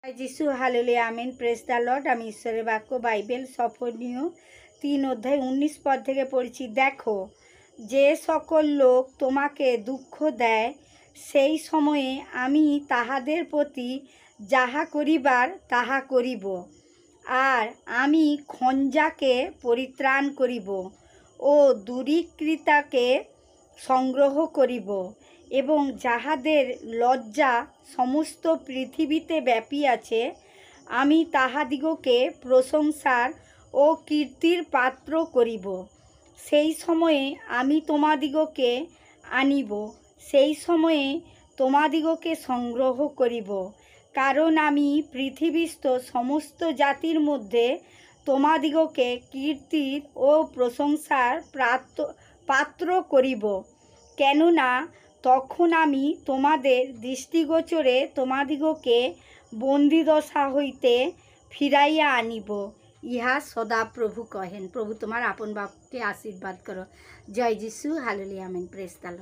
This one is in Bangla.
যিশু hallelujah amen. Praise the Lord. আমি ঈশ্বরের বাক্য বাইবেল সফনীয় 3:19 পদ থেকে পড়ছি। দেখো, যে সকল লোক তোমাকে দুঃখ দেয়, সেই সময়ে আমি তাহাদের প্রতি যাহা করিবার তাহা করিব, আর আমি খঞ্জাকে পরিত্রাণ করিব ও দুরিকৃতাকে সংগ্রহ করিব, এবং যাহাদের লজ্জা সমস্ত পৃথিবীতে ব্যাপিয়াছে, আমি তাহাদিগকে প্রশংসার ও কীর্তির পাত্র করিব। সেই সময়ে আমি তোমাদিগকে আনিব, সেই সময়ে তোমাদিগকে সংগ্রহ করিব, কারণ আমি পৃথিবীস্থ সমস্ত জাতির মধ্যে তোমাদিগকে কীর্তির ও প্রশংসার পাত্র করিব। কেননা তখন আমি তোমাদের দৃষ্টিগোচরে তোমাদিগকে বন্দিদশা হইতে ফিরাইয়া আনিব। ইহা সদা প্রভু কহেন। প্রভু তোমার আপন বাক্যকে আশীর্বাদ করো। জয় যিশু, hallelujah amen. Praise the Lord.